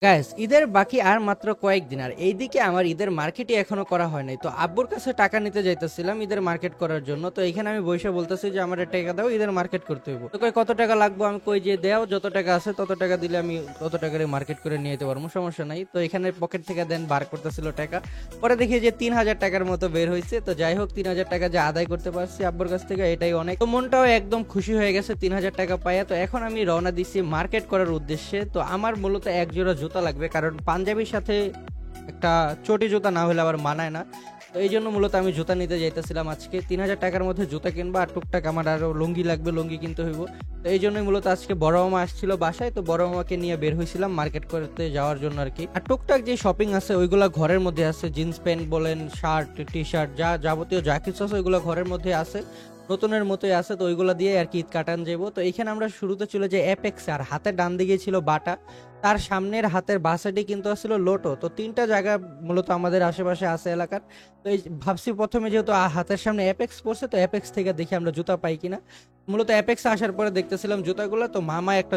Guys ঈদের বাকি আর মাত্র কয়েকদিন, আর এইদিকে আমার ঈদের মার্কেটই এখনো করা হয় নাই। তো আব্বুর কাছে টাকা নিতে যাইতেছিলাম ঈদের মার্কেট করার জন্য। তো এখানে আমি বসে বলতেছি যে আমার টাকা দাও, ঈদের মার্কেট করতে হইব। তো কই কত টাকা লাগবে, আমি কই যে দেও, যত টাকা আছে তত টাকা দিলে আমি তত টাকারে মার্কেট করে নিয়ে যেতে পারবো, সমস্যা নাই। তো এখানে পকেট থেকে দেন বার করতেছিল টাকা। পরে দেখি যে 3,000 টাকার মতো বের হয়েছে। তো যাই হোক, 3,000 টাকা যে আদায় করতে পারছি আব্বুর কাছ থেকে, এটাই অনেক। তো মনটাও একদম খুশি হয়ে গেছে 3,000 টাকা পাইয়া। তো এখন আমি রওনা দিচ্ছি মার্কেট করার উদ্দেশ্যে। তো আমার মূলত এক জোড়া জুতা লাগবে, কারণ পাঞ্জাবির সাথে একটা চটি জুতা না হলে আবার মানায় না। তো এই জন্য মূলত আমি জুতা নিতে যাইতেছিলাম আজকে। 3,000 টাকার মধ্যে জুতা কিনবা, আর টুকটাক আমার আরো লুঙ্গি লাগবে, লুঙ্গি কিনতে হইব। তো এই জন্যই মূলত আজকে বড় মামা আসছিল বাসায়। তো বড় মামাকে নিয়ে বের হয়েছিলাম মার্কেট করতে যাওয়ার জন্য আর কি। আর টুকটাক যে শপিং আছে ওইগুলা ঘরের মধ্যে আছে, জিন্স প্যান্ট বলেন, শার্ট, টি শার্ট, যা যাবতীয় যা কিছু আছে ওইগুলো ঘরের মধ্যে আছে, নতুনের মতোই আছে। তো ওইগুলো দিয়ে আর কি ঈদ কাটান যাবো। তো এখানে আমরা শুরুতে চলে যাই অ্যাপেক্স, আর হাতের ডান দিকে ছিল বাটা, তার সামনের হাতের বাসাটি কিন্তু আসলে লোটো। তো তিনটা জায়গা মূলত আমাদের আশেপাশে আছে এলাকার। তো এই ভাবছি প্রথমে যেহেতু হাতের সামনে অ্যাপেক্স পড়ছে, তো অ্যাপেক্স থেকে দেখি আমরা জুতা পাই কিনা। মূলত অ্যাপেক্স আসার পরে দেখতেছিলাম জুতাগুলো। তো মামা এক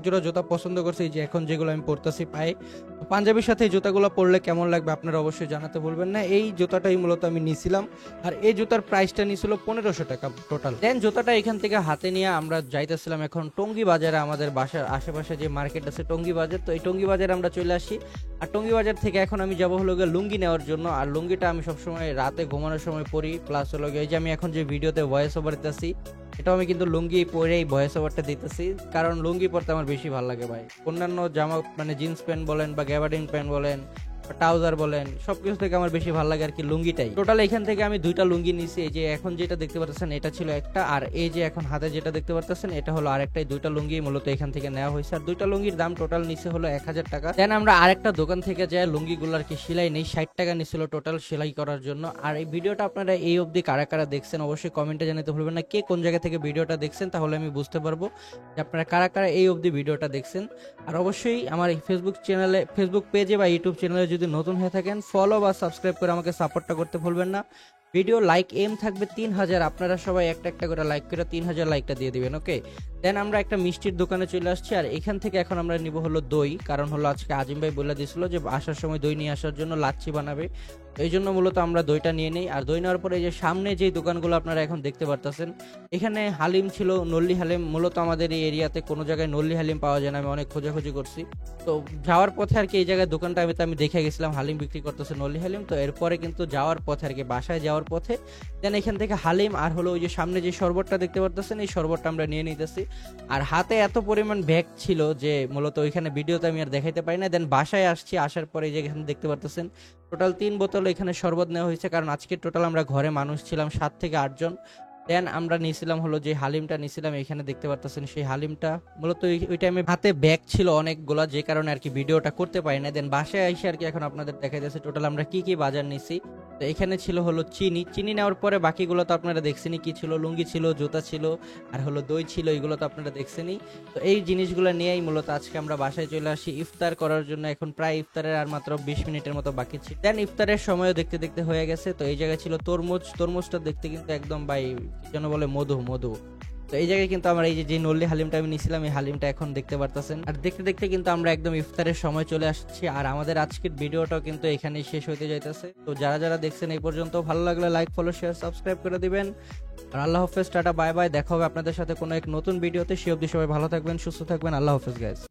জোড়া জুতা পছন্দ করছে, এই যে এখন যেগুলো আমি পরতেছি পায়ে। তো পাঞ্জাবির সাথে এই জুতাগুলো পরলে কেমন লাগবে আপনারা অবশ্যই জানাতে বলবেন না। এই জুতাটাই মূলত আমি নিছিলাম, আর এই জুতার প্রাইসটা নিছিল 1,500 টাকা টোটাল। দেন জুতাটা এখান থেকে হাতে নিয়ে আমরা যাইতেছিলাম এখন টঙ্গী বাজারে, আমাদের বাসার আশেপাশে যে মার্কেট আছে টঙ্গী বাজার। তো এই টঙ্গী বাজারে আমরা চলে আসি। আর টঙ্গী বাজার থেকে এখন আমি যাবো হলো গিয়ে লুঙ্গি নেওয়ার জন্য। আর লুঙ্গিটা আমি সবসময় রাতে ঘুমানোর সময় পরি, প্লাস হলো গিয়ে এই যে আমি এখন যে ভিডিওতে ভয়েস ওভার দিতেছি, এটাও আমি কিন্তু লুঙ্গি পরেই ভয়েস ওভারটা দিতেছি, কারণ লুঙ্গি পরতে আমার বেশি ভালো লাগে ভাই। অন্যান্য জামা মানে জিন্স প্যান্ট বলেন বা গ্যাবার্ডিন প্যান্ট বলেন, ট্রাউজার বলেন, সবকিছু থেকে আমার বেশি ভালো লাগে আর কি লুঙ্গিটাই। টোটাল এখান থেকে আমি দুইটা লুঙ্গি নিছি। এই যে এখন যেটা দেখতে পাচ্ছেন এটা ছিল একটা, আর এই যে এখন হাতে যেটা দেখতে পাচ্ছেন এটা হলো আরেকটাই। দুইটা লুঙ্গি মূলত এখান থেকে নেওয়া হয়েছে, আর দুইটা লুঙ্গির দাম টোটাল নিচে হলো 1,000 টাকা। দেন আমরা আরেকটা দোকান থেকে যাই লুঙ্গি গুলো আর কি সেলাই নেই, 60 টাকা নিছিল টোটাল সেলাই করার জন্য। আর এই ভিডিওটা আপনারা এই অবধি কারা কারা দেখছেন অবশ্যই কমেন্টে জানাতে ভুলবেন না, কে কোন জায়গা থেকে ভিডিওটা দেখছেন, তাহলে আমি বুঝতে পারবো যে আপনারা কারা কারা এই অবধি ভিডিওটা দেখছেন। আর অবশ্যই আমার ফেসবুক চ্যানেলে, ফেসবুক পেজে বা ইউটিউব চ্যানেলে যদি নতুন হয়ে থাকেন, ফলো বা সাবস্ক্রাইব করে আমাকে সাপোর্টটা করতে ভুলবেন না। ভিডিও লাইক এম থাকবে 3,000, আপনারা সবাই একটা একটা করে লাইক করে 3,000 লাইকটা দিয়ে দিবেন, ওকে। দেন আমরা একটা মিষ্টির দোকানে চলে আসছি, আর এখান থেকে এখন আমরা নিব হলো দই, কারণ হলো আজকে আজিম ভাই বলে দিয়েছিল যে আসার সময় দই নিয়ে আসার জন্য, লাচ্ছি বানাবে। এই জন্য মূলত আমরা দইটা নিয়ে নেই। আর দই নেওয়ার পরে এই যে সামনে যে দোকানগুলো আপনারা এখন দেখতে পারতেছেন, এখানে হালিম ছিল, নল্লি হালিম। মূলত আমাদের এই এরিয়াতে কোনো জায়গায় নল্লি হালিম পাওয়া যায় না, আমি অনেক খোঁজাখুঁজি করছি। তো যাওয়ার পথে আর কি এই জায়গায় দোকানটা আমি দেখে গেছিলাম, হালিম বিক্রি করতেছে, নল্লি হালিম। তো এরপরে কিন্তু যাওয়ার পথে আর কি বাসায় যাওয়ার পথে দেন এখান থেকে হালিম আর হলো ওই যে সামনে যে শরবতটা দেখতে পারতেছেন, এই শরবতটা আমরা নিয়ে নিতেছি। আর হাতে এত পরিমাণ ব্যাগ ছিল যে মূলত ওইখানে ভিডিওতে আমি আর দেখাইতে পারি না। দেন বাসায় আসছি, আসার পরে যে এখানে দেখতে পারতেছেন টোটাল 3 বোতল এখানে শরবত নেওয়া হয়েছে, কারণ আজকে টোটাল আমরা ঘরে মানুষ ছিলাম 7 থেকে 8 জন। দেন আমরা নিয়েছিলাম হলো যে হালিমটা নিয়েছিলাম, এখানে দেখতে পারতেছেন সেই হালিমটা। মূলত ওই টাইমে হাতে ব্যাগ ছিল অনেকগুলা, যে কারণে আর কি ভিডিওটা করতে পারি না। দেন বাসায় এসে আর কি এখন আপনাদের দেখা যাচ্ছে টোটাল আমরা কি কি বাজার নিছি। তো এখানে ছিল হলো চিনি নেওয়ার পরে বাকিগুলো তো আপনারা দেখছেনই কি ছিল, লুঙ্গি ছিল, জুতা ছিল, আর হলো দই ছিল, এগুলো তো আপনারা দেখছেনই। তো এই জিনিসগুলো নিয়েই মূলত আজকে আমরা বাসায় চলে আসি ইফতার করার জন্য। এখন প্রায় ইফতারের আর মাত্র 20 মিনিটের মতো বাকি ছিল। দেন ইফতারের সময়ও দেখতে দেখতে হয়ে গেছে। তো এই জায়গায় ছিল তরমুজটা দেখতে কিন্তু একদম ভাই কি যেন বলে মধু মধু। তো এই জায়গায় কিন্তু আমরা এই যে নল্লি হালিমটা আমি নিছিলাম, এই হালিমটা এখন দেখতে পারতেছেন। আর দেখতে দেখতে কিন্তু আমরা একদম ইফতারের সময় চলে আসছি, আর আমাদের আজকের ভিডিওটাও কিন্তু এখানেই শেষ হতে যাইতেছে। তো যারা যারা দেখছেন এই পর্যন্ত, ভালো লাগলে লাইক, ফলো, শেয়ার, সাবস্ক্রাইব করে দিবেন। আর আল্লাহ হাফেজ, টাটা, বাই বাই। দেখা হবে আপনাদের সাথে কোনো এক নতুন ভিডিওতে। সে অবধি সবাই ভালো থাকবেন, সুস্থ থাকবেন। আল্লাহ হাফেজ গাইস।